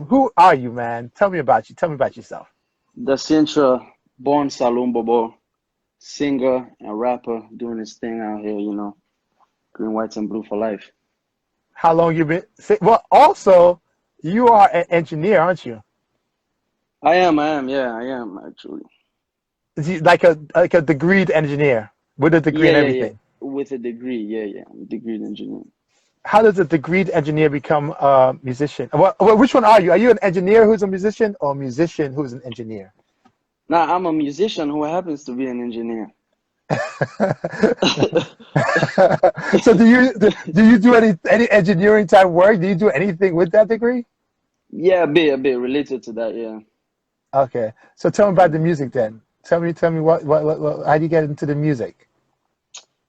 Who are you, man? Tell me about you. Tell me about yourself. The Cintra, born SALONE Bobo, singer and rapper, doing his thing out here, green, white, and blue for life. How long you been? Well, also, you are an engineer, aren't you? Yeah, I am actually. Is he like a degreed engineer with a degree Yeah, and yeah, yeah, everything? with a degree, I'm a degreed engineer. How does a degreed engineer become a musician? Well, which one are you? Are you an engineer who's a musician or a musician who's an engineer? Now, I'm a musician who happens to be an engineer. So do you do any engineering type work? Do you do anything with that degree? Yeah, a bit related to that, yeah. Okay. So tell me about the music then. Tell me what how do you get into the music?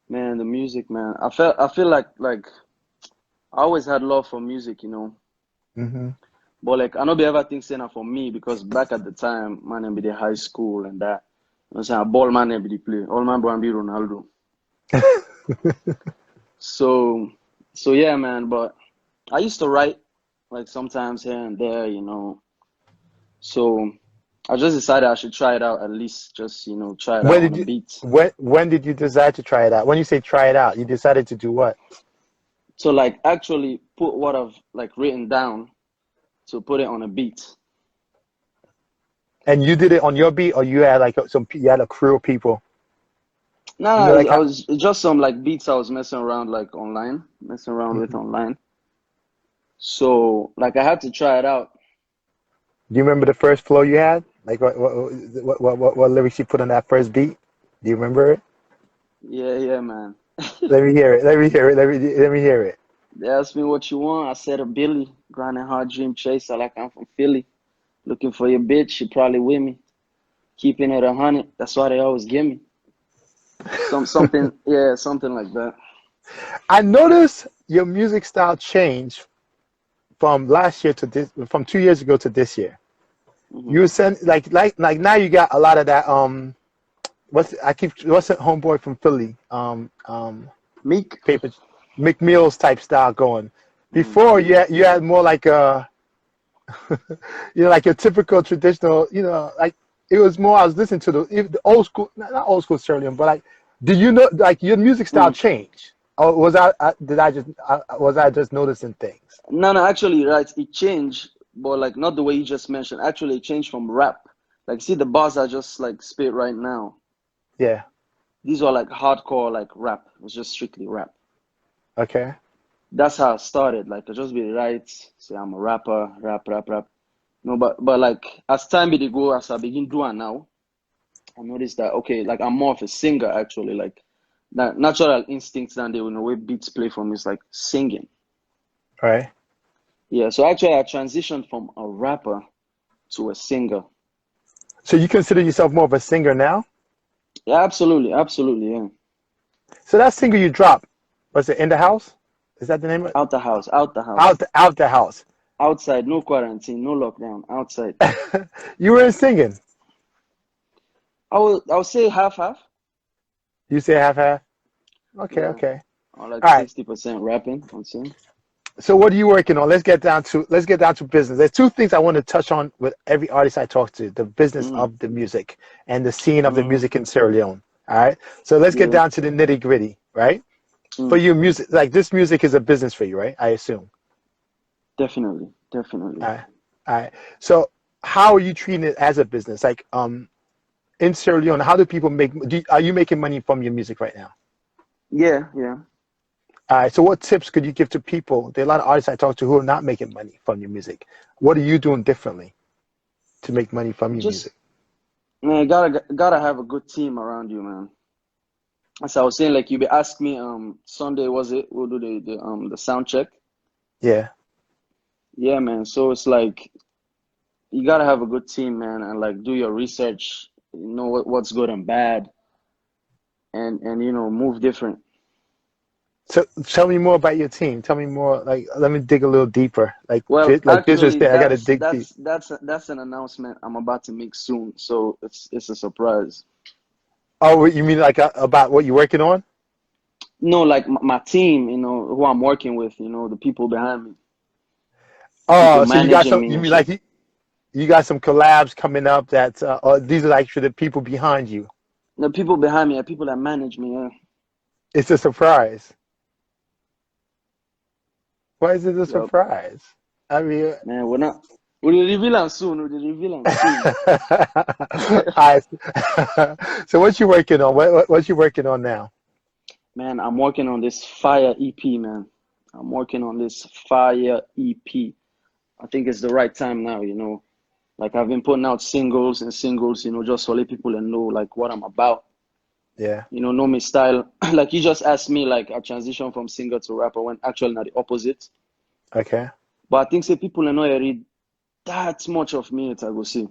Man, the music, man. I feel like I always had love for music. Hmm. But like I know be ever think saying that for me because back at the time, man, I be the high school and that. You know what I'm saying? A ball man be the play. All man bro be Ronaldo. So so yeah, man. But I used to write like sometimes here and there. So I just decided I should try it out at least, just try it out When on did a you beat. when did you decide to try it out? When you say try it out, you decided to do what? So like actually put what I've like written down to put it on a beat. And you did it on your beat, or you had like you had a crew of people. No, You no, know, like I how, was just some like beats I was messing around like online, messing around with mhm. online. So like I had to try it out. Do you remember the first flow you had? Like what lyrics you put on that first beat? Do you remember it? Yeah, yeah, man. Let me hear it. Let me hear it. Let me hear it. They asked me what you want. I said a Billy, grinding hard dream chaser like I'm from Philly. Looking for your bitch, she probably with me. Keeping it 100, that's why they always give me. Something, yeah, something like that. I noticed your music style changed from last year to from 2 years ago to this year. Hmm. You send like now you got a lot of that what's that homeboy from Philly Meek. paper McMills type style going. Before Hmm. you had more like a like your typical traditional, like it was more. I was listening to the old school, not old school Sterling, but like, did you know like your music style Mm. changed? Or was I just noticing things? No, no, actually, right, it changed, but like not the way you just mentioned. Actually, it changed from rap. Like, see the bars I just like spit right now. Yeah. These are like hardcore, like rap. It was just strictly rap. Okay. That's how I started. Like, I just be right, say I'm a rapper, rap, rap, rap. No, but like as time be dey go, as I begin doing now, I noticed that okay, like I'm more of a singer actually. Like that natural instincts than the way beats play for me is like singing. All right. Yeah, so actually I transitioned from a rapper to a singer. So you consider yourself more of a singer now? Yeah, absolutely, absolutely, yeah. So that single you dropped, was it In the House? Is that the name of it? Out the house, out the Out house. out the house. Outside, no quarantine, no lockdown, outside. You were in singing. I will say half half. You say half half. Okay, Yeah. okay. Or like All right. 60% rapping, I'd say. So what are you working on? Let's get down to business. There's two things I want to touch on with every artist I talk to: the business Mm, of the music and the scene of the mm, music in Sierra Leone. All right. So let's get yeah. down to the nitty gritty, right? For Mm, you, music like this music is a business for you, right? I assume. definitely, definitely. All right. All right. So how are you treating it as a business? Like in Sierra Leone, how do people are you making money from your music right now? Yeah, yeah. All right. So what tips could you give to people? There are a lot of artists I talk to who are not making money from your music. What are you doing differently to make money from your Just music? man, gotta have a good team around you, man. As I was saying, like you be ask me, Sunday was it? We'll do the sound check. Yeah. Yeah, man. So it's like you gotta have a good team, man, and like do your research. You know what's good and bad, and move different. So tell me more about your team. Tell me more. Like, let me dig a little deeper. Well, Like business actually, thing, I gotta dig deep. that's an announcement I'm about to make soon. So it's a surprise. Oh, you mean like about what you're working on? No, like my team, who I'm working with, the people behind me. people Oh, so you got managing some, me you and mean shit. like you got some collabs coming up that, or these are actually the people behind you. The people behind me are people that manage me. Yeah. It's a surprise. Why is it a Yup. surprise? I mean, Man, we're not. We'll reveal them soon. We'll reveal them soon. I, so what you working on? What you working on now? Man, I'm working on this fire EP, man. I'm working on this fire EP. I think it's the right time now, you know. Like I've been putting out singles and singles, you know, just to let people know like what I'm about. Yeah. You know me style. Like you just asked me like a transition from singer to rapper when actually not the opposite. Okay. But I think say people are not read that much of me I go see.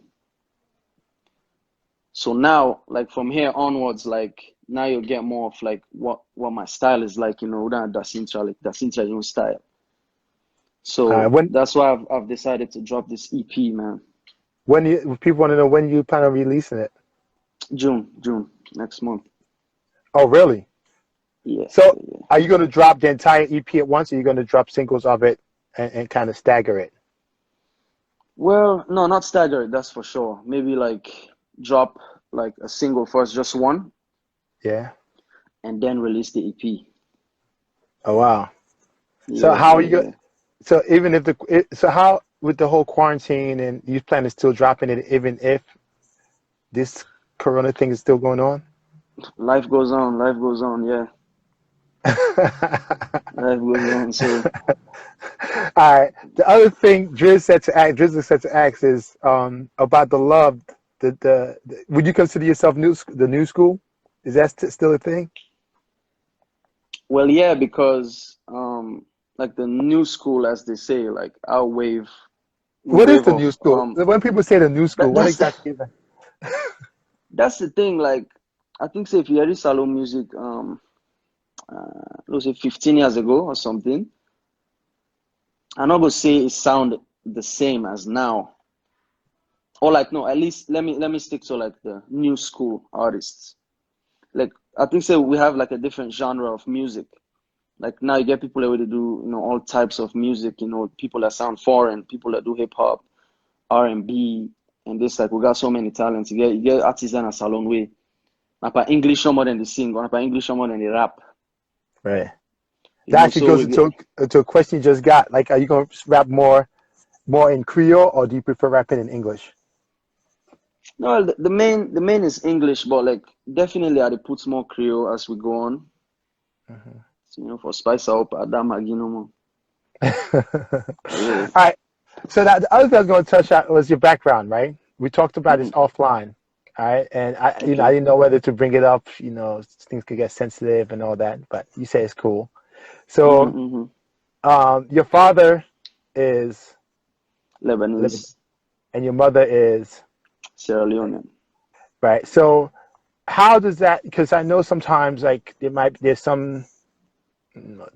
So now, like from here onwards, like now you'll get more of like what my style is like, you know, than the Cintra, like the Cintra own style. So When that's why I've decided to drop this EP, man. you people want to know when you plan on releasing it? June next month. Oh, really? Yeah, So yeah, yeah. are you going to drop the entire EP at once, or are you going to drop singles of it and kind of stagger it? Well, no, not staggered, that's for sure. Maybe like drop like a single first, just one, Yeah. and then release the EP. Oh, wow. So Yeah, how are yeah, you? yeah. So even if so how with the whole quarantine and you plan to still dropping it even if this Corona thing is still going on? Life goes on, yeah. Life goes on. So All right. The other thing Drizzle said to ask is about the love. Would you consider yourself the new school? Is that still a thing? well, yeah, because like the new school, as they say, like our wave, we What is wave the new off. school? When people say the new school, what That's exactly is that? that's the thing. Like I think, say if you hear salon music, let's say 15 years ago or something, I'm not gonna say it sound the same as now, or like no, at least let me stick to like the new school artists. Like I think, say we have like a different genre of music. Like now you get people that really do, you know, all types of music, you know, people that sound foreign, people that do hip hop, R&B, and this like we got so many talents. You get artists in a salon way. Napa English more than they sing, or napa English more than they rap. Right. You That know, actually so goes we get into a question you just got. Like, are you going to rap more in Creole, or do you prefer rapping in English? no the main is English, but like definitely I dey put more Creole as we go on. Mhm. So, you know, for spice up Adam Aginomo. All Yeah. right. So that the other thing I was going to touch on was your background, right? We talked about this Hmm. offline, all right? And I Okay. didn't know whether to bring it up. Things could get sensitive and all that, but you say it's cool. Hmm. So, Hmm. your father is Lebanese, Lebanese, and your mother is Sierra Leone. right. So, how does that? Because I know sometimes like there's some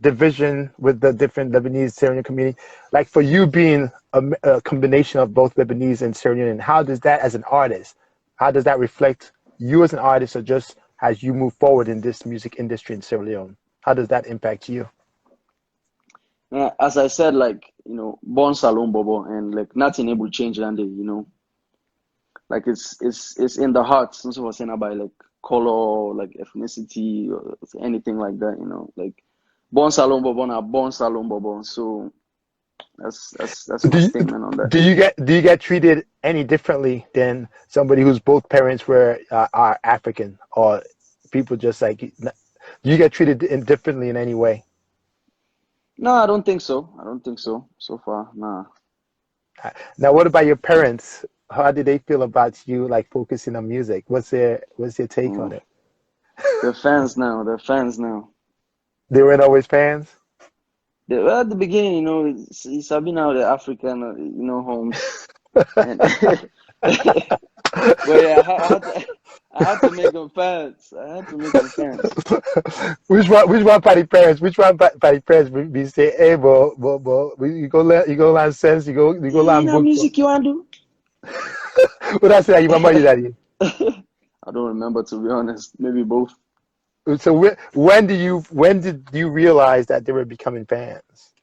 division with the different Lebanese Syrian community. Like for you being a combination of both Lebanese and Syrian, and how does that as an artist, how does that reflect you as an artist, or just as you move forward in this music industry in Sierra Leone? How does that impact you? Yeah, as I said, like, you know, born Salon Bobo and like nothing able to change that day, you know. Like it's in the heart, since we were saying about like color, like ethnicity or anything like that, you know. Like born Salon Bobo and born Salon Bobo. So that's my Do you, statement on that. do you get treated any differently than somebody whose both parents were are African, or people just like do you get treated differently in any way? No, I don't think so. I don't think so. So far, nah. Now, what about your parents? How did they feel about you like focusing on music? What's your take on Mm. it? They're fans now. They're fans now. They weren't always fans. Well, at the beginning, you know, it's I've been out the African, you know, homes, and but yeah, I had to make them fans. I had to make them fans. Which one by the parents? Which one by the parents be say, hey, you go learn sense, you go You learn know, book. music you want to What I say, like, your mama, you daddy. do? I don't remember, to be honest. Maybe both. So when did you realize that they were becoming fans?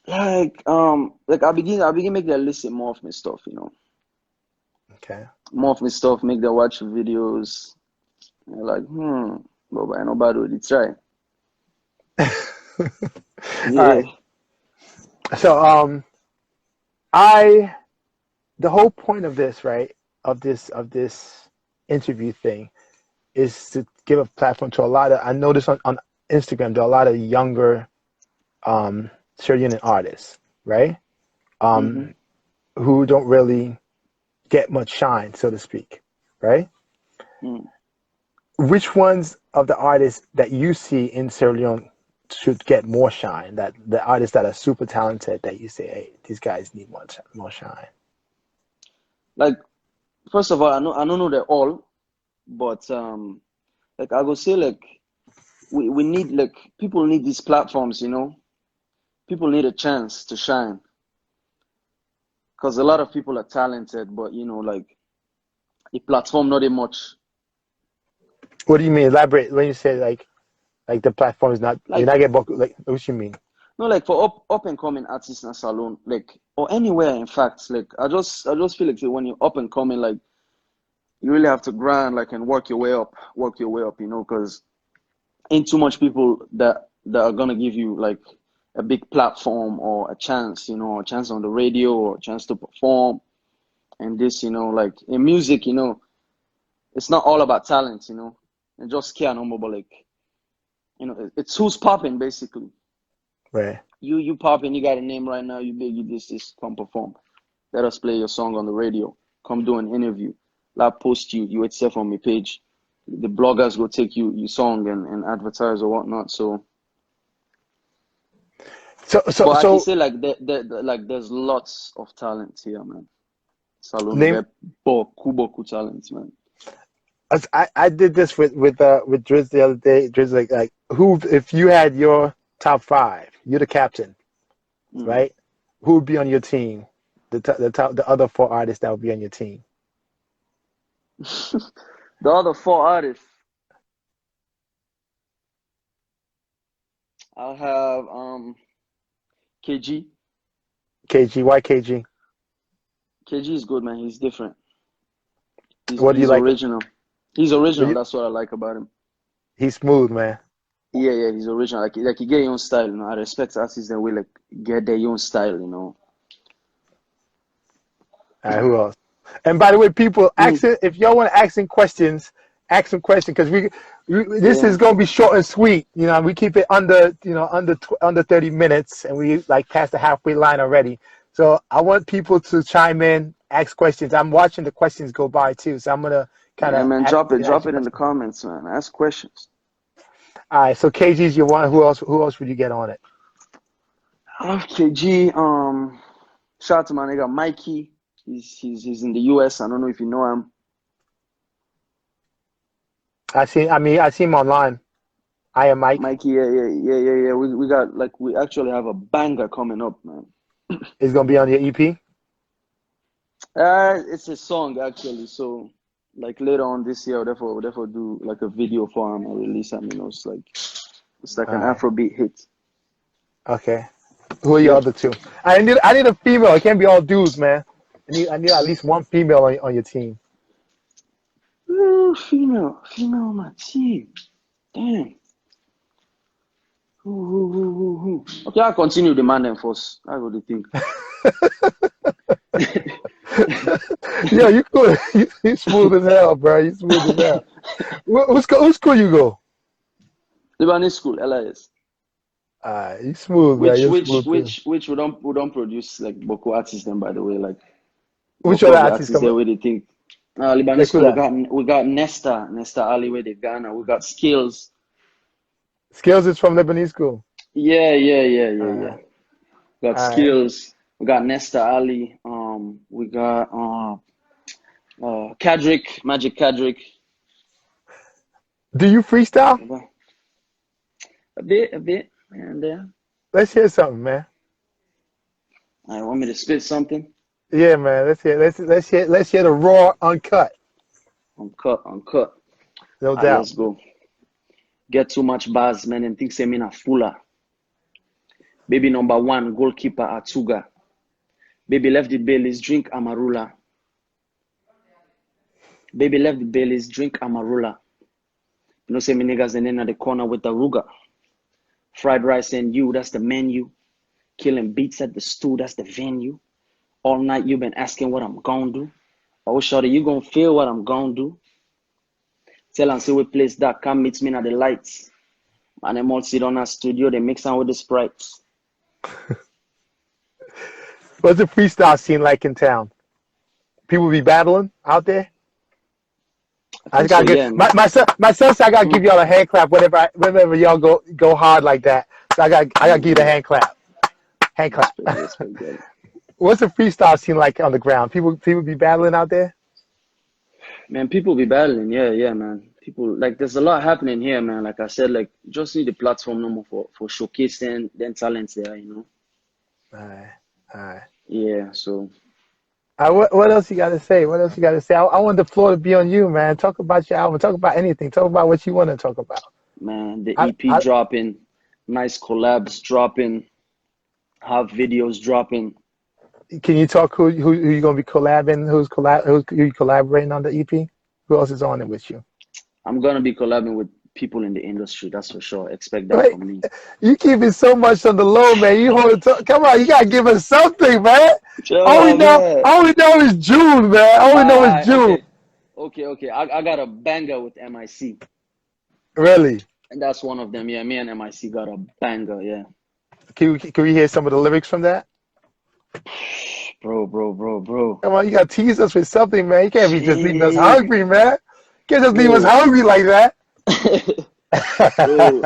Like I begin make them listen more of my stuff, Okay. more of my stuff, make them watch videos. And like, but I know bad would try. All Yeah. right. So I the whole point of this, right, of this interview thing is to give a platform to a lot of I notice on Instagram there are a lot of younger Sierra Leonean artists, right? Mm-hmm. Um who don't really get much shine, so to speak, right? Mm. Which ones of the artists that you see in Sierra Leone should get more shine? That the artists that are super talented that you say, hey, these guys need more shine. Like first of all, I don't know they're all, but like I would say like we need like people need these platforms, People need a chance to shine because a lot of people are talented, but like the platform not that much. What do you mean? Elaborate when you say like the platform is not you're Like not getting like what you mean? no, like for up and coming artists in salon, like or anywhere. In fact, like I just feel like when you're up and coming, like you really have to grind, like and work your way up, because ain't too much people that are gonna give you like a big platform or a chance, a chance on the radio or a chance to perform. And this, like in music, it's not all about talent, and just care no more, but like, it's who's popping basically. Right. You popping, you got a name right now, you big, you this, come perform. Let us play your song on the radio. Come do an interview. Like post you itself on my page. The bloggers will take your song and advertise or whatnot. So, So so but I can so say like like there's lots of talent here, man. Salone name get boku talent, man. I did this with Driz the other day. Driz like who if you had your top five, you're the captain, Mm. right? Who would be on your team? The other four artists that would be on your team. The other four artists, I'll have KG. KG, why KG? KG is good, man. He's different. He's What do you he's like? original. He's What original. you, That's what I like about him. he's smooth, man. Yeah, he's original. Like he get your own style, I respect artists that will like get their own style. All right, who else? And by the way, people, Mm, if y'all want to ask some questions because this yeah. is gonna be short and sweet. We keep it under 30 minutes, and we like past the halfway line already. So I want people to chime in, ask questions. I'm watching the questions go by too, so I'm gonna kind Yeah, of man, ask you to ask drop your it in the questions. comments, man. Ask questions. All right, so KG's your one. Who else would you get on it? KG, shout out to my nigga Mikey. He's in the US. I don't know if you know him. I see him online. I am Mike. Mikey, yeah. We actually have a banger coming up, man. Is gonna be on your EP. It's a song actually. So like later on this year, we'll therefore do like a video for him and release him. It's like All an right. Afrobeat hit. Okay. Who are your Yep. other two? I need a female. It can't be all dudes, man. I need at least one female on your team. Ooh, female on my team. Damn. Ooh. Okay, I'll continue demanding first. I really think. Yo, you cool. You smooth as hell, bro. You smooth as hell. Who's school you go? Lebanese school, LIS. You smooth, man. Which You're which smooth too. which which we don't produce like Boko artists then by the way, like Which Boko other of the artists artists come there up? where they think Lebanese Like who school that? we got Nesta Ali where they Ghana, we got Skills. Skills is from Lebanese school. Yeah. Uh, We got all right. Skills, we got Nesta Ali, we got Kadrick, Magic Kadrick. Do you freestyle? A bit, and there. Let's hear something, man. I want me to spit something. Yeah, man. Let's hear the raw uncut. Uncut. No Alright, doubt. let's go. Get too much bars, man, and think say me na fuller. Baby number one, goalkeeper Atuga. Baby left the Baileys, drink Amarula. Baby left the Baileys, drink Amarula. You know, say me niggas and then at the corner with the Ruga. Fried rice and you, that's the menu. Killing beats at the stool, that's the venue. All night you been asking what I'm gon' do. Oh, shorty, you gon' feel what I'm gon' do. Tell and see what place that come meet me at the lights. And them all sit on our studio, they mix on with the sprites. What's the freestyle scene like in town? People be battling out there? I gotta So, yeah, get man. my son said I gotta give y'all a hand clap whenever y'all go hard like that. So I gotta give you the hand clap. Hand clap. That's pretty good. What's the freestyle scene like on the ground? People be battling out there? Man, people be battling, yeah, man. People, like, there's a lot happening here, man. Like I said, like, you just need a platform no more for showcasing them talents there, you know? Alright. Yeah, so, What else you gotta say? What else you gotta say? I want the floor to be on you, man. Talk about your album. Talk about anything. Talk about what you want to talk about. man, the I, EP I, dropping, nice collabs dropping, have videos dropping. can you talk who you gonna be collabing? Who's you collaborating on the EP? Who else is on it with you? I'm gonna be collabing with people in the industry, that's for sure. Expect that Wait, from me. you keep it so much on the low, man. You hold it. Come on, you gotta give us something, man. Oh, man. All we know is June, man. All we know is June. Okay. I got a banger with MIC. Really? And that's one of them. Yeah, me and MIC got a banger, yeah. Can we hear some of the lyrics from that? Bro. Come on, you gotta tease us with something, man. You can't be just leaving us Shit. hungry, man. You can't just leave us Bro. hungry like that. Bro.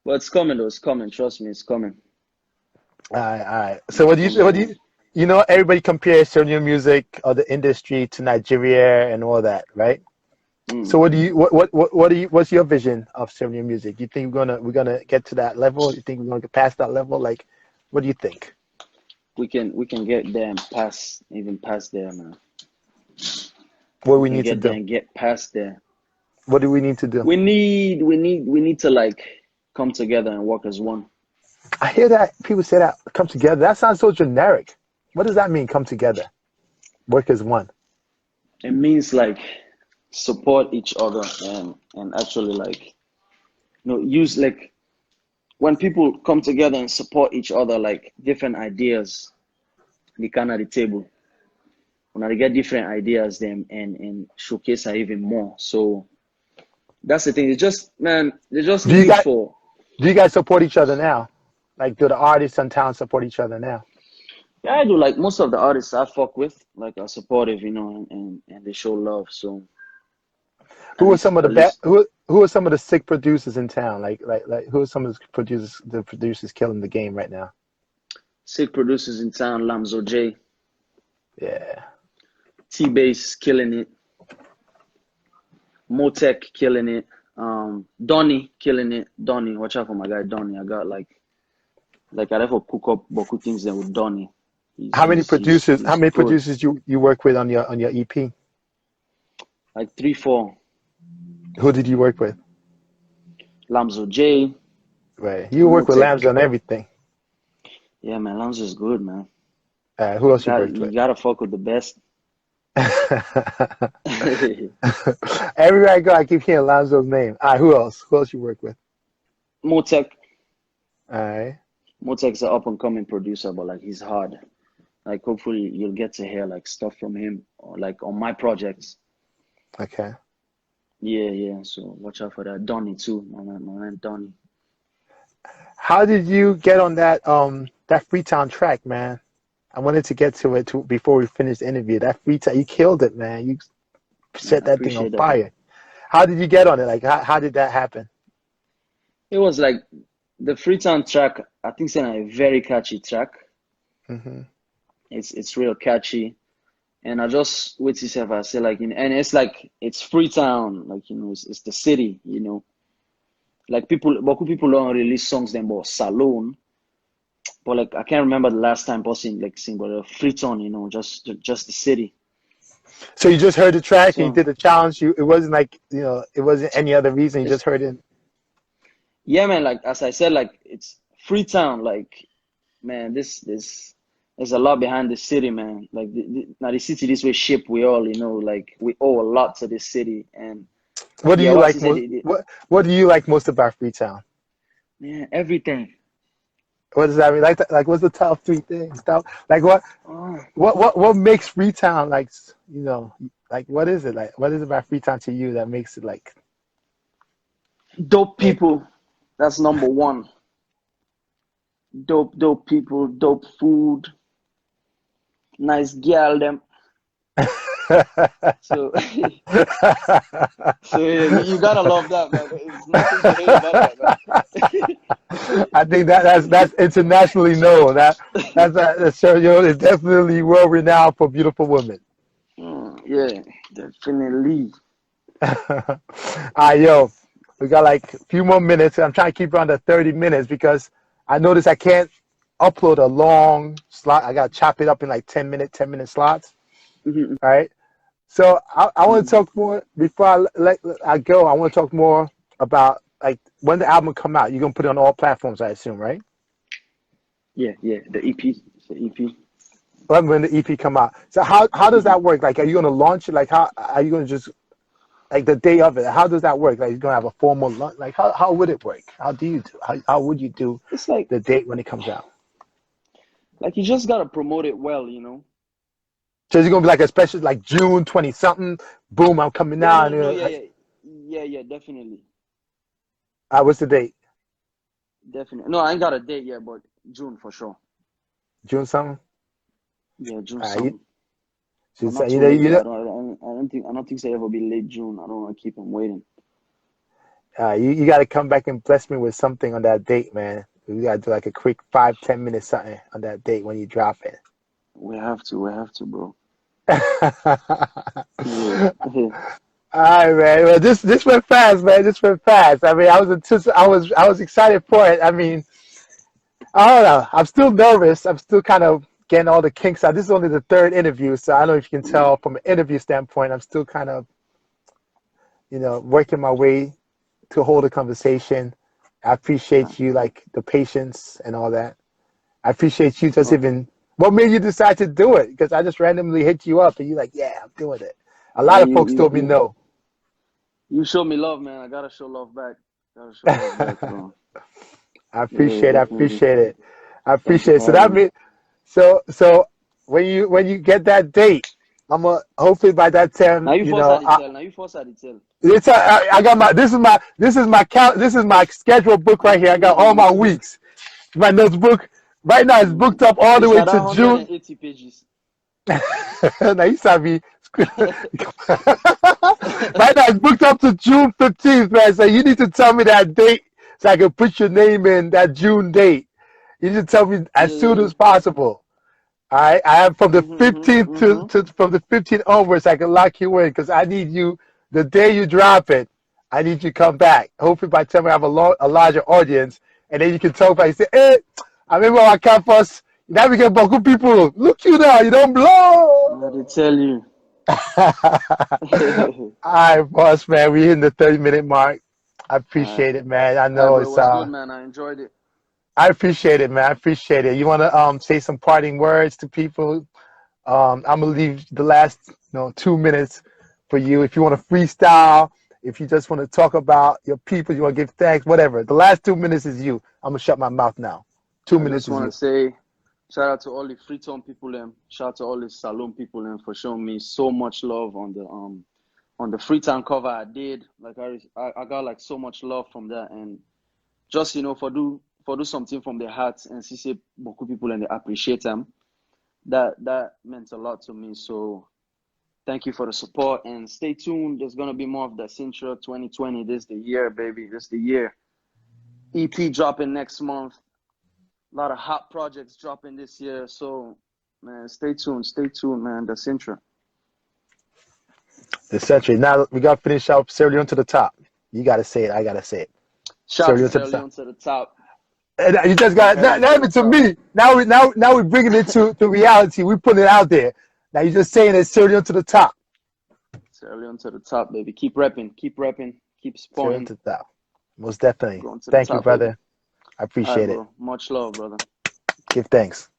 But it's coming though, it's coming. Trust me, it's coming. All right. So what do you know, everybody compares Serbian music or the industry to Nigeria and all that, right? So Mm. what's your vision of Serbian music? You think we're gonna get to that level? You think we're gonna get past that level? Like, what do you think? We can get there and pass, even past there, man. What do We we can need to get there do? and get past there. What do we need to do? We need to like come together and work as one. I hear that people say that come together. That sounds so generic. What does that mean? Come together, work as one. It means like support each other and actually like use like when people come together and support each other, like different ideas they come at the table. When they get different ideas them and showcase her even more. So that's the thing. It's just man, they just Do need you it guys for do you guys support each other now? Like, do the artists in town support each other now? yeah, I do like most of the artists I fuck with, like are supportive, and they show love. So Who are some of the at least who are some of the sick producers in town? Like who are some of the producers killing the game right now? sick producers in town, Lamzo J, Yeah. T-Bass killing it, Motek killing it, Donny killing it. Donny, watch out for my guy Donny. I got like I therefore cook up Boku things there with Donny. How He's many good. producers you work with on your EP? Like 3, 4. Who did you work with? Lamzo J, Right. You work with Motek. Lambs on everything. Yeah, man, Lamzo is good, man. Who You else you got worked you with? gotta fuck with the best. Everywhere I go, I keep hearing Lonzo's name. All right, who else? Who else you work with? Motek. All right. Motek's an up and coming producer, but like he's hard. Like hopefully you'll get to hear like stuff from him or like on my projects. Okay. Yeah. So watch out for that. Donny too, my man Donny. How did you get on that Freetown track, man? I wanted to get to it before we finish the interview. That Freetown, you killed it, man. You Man, set I that thing on appreciate that, bro. fire. How did you get on it? Like, how did that happen? It was like the Freetown track, I think it's a very catchy track. Hmm. It's real catchy. And I just wait to see if I say like and it's like it's Freetown, like it's the city. Like people don't release songs then about Salone. But like I can't remember the last time bossing like sing but Freetown, just the city. So you just heard the track and you So did the challenge. It wasn't like, it wasn't any other reason. You it's just heard it. yeah man, like as I said, like it's Freetown, like, man, this there's a lot behind the city, man. Like now the city this way ship we all, like we owe a lot to this city. And What do yeah, you what like she said, most? What do you like most about Freetown? yeah, everything. What does that mean? Like what's the top three things? Like Oh, what makes Freetown like like what is it like? What is it about Freetown to you that makes it dope like people. That's number one. Dope people, dope food, nice girl them. So so yeah, you gotta love that, man. There's nothing to hate about that, man. I think that's internationally known. That's is definitely world renowned for beautiful women. Yeah, definitely. Yo, we got like a few more minutes. I'm trying to keep it under 30 minutes because I noticed I can't upload a long slot. I got to chop it up in like 10-minute slots. Mhm. Right. So I want to talk more before I go. I want to talk more about like when the album come out. You're gonna put it on all platforms, I assume, right? Yeah, the EP. It's the EP. When the EP come out. So how does Mhm. that work? Like, are you gonna launch it? Like, how are you gonna just like the day of it? How does that work? Like, you're gonna have a formal launch? Like, how would it work? How would you do It's like the date when it comes out? you just gotta promote it well. So it's gonna be like a special like June 20 something. Boom, I'm coming Yeah, out. no, no, yeah, yeah, yeah, definitely, What's the date? definitely. No, I ain't got a date yet, but June for sure. June something. Yeah, June You, something, but she's not you too know late you though. know I don't think it's ever be late June. I don't want to keep them waiting. you got to come back and bless me with something on that date, man. We got to do like a quick 5-10 minute something on that date when you drop it. Bro. Yeah. All right, man. Well, this went fast, man. This went fast. I mean, I was excited for it. I mean, I don't know. I'm still nervous. I'm still kind of getting all the kinks out. This is only the third interview, so I don't know if you can tell from an interview standpoint. I'm still kind of, working my way to hold a conversation. I appreciate you, like the patience and all that. I appreciate you just Okay. even. What made you decide to do it? Because I just randomly hit you up and you're like, yeah, I'm doing it. A lot Man, of you folks you told me you no. you show me love, man. I gotta show love back. Gotta show love back, bro. I Yeah, appreciate. I definitely. appreciate it. I Thank you appreciate it. for So having that me. means so when you get that date, I'm gonna hopefully by that Now time, you force her to tell. Now you force her to tell. I got this is my schedule book right here. I got all my weeks. My notebook right now is booked up all the It's way like that to June. 180 pages. Now you saw me. Right now it's booked up to June 15th, man. So you need to tell me that date so I can put your name in that June date. You need to tell me as Yeah, soon yeah. as possible. All right, I have from the Mhm, mhm, 15th mhm. to from the 15th onwards. I can lock you in because I need you the day you drop it. I need you to come back. Hopefully, by the time I have a larger audience, and then you can talk about. You say, "Hey, I remember our campus. Now we get beaucoup people. Look you now. You don't blow." I did tell you. All right, boss man. We hitting the 30-minute mark. I Alright. appreciate it, man. I Alright, know bro. It it's was good, man. I enjoyed it. I appreciate it, man. I appreciate it. You want to say some parting words to people? I'm gonna leave the last 2 minutes for you. If you want to freestyle, if you just want to talk about your people, you want to give thanks, whatever. The last 2 minutes is you. I'm gonna shut my mouth now. Two I minutes just is want you. to say shout out to all the Freetown people and shout out to all the SALONE people and for showing me so much love on the Freetown cover I did. Like I got like so much love from that and just for do something from their hearts and see say beaucoup people and they appreciate them. That meant a lot to me. So thank you for the support and stay tuned. There's gonna be more of the Cintra 2020. This is the year, baby. This is the year. EP dropping next month. A lot of hot projects dropping this year. So man, stay tuned, man. The Cintra. Essentially, now we gotta finish up Sierra Leone to the top. You gotta say it. I gotta say it. Shout Sierra out to Leone to the Sierra top. Leone to the top. And you just From got not, heaven not to the even to top. me. Now we're bringing it to reality. We putting it out there. Now you're just saying it's Sierra Leone to the top. Sierra Leone to the top, baby. Keep repping, keep Sierra Leone supporting. to the top. Most definitely. Going to the Thank you, top, baby. brother. I All right, appreciate it. bro. Much love, brother. Give thanks.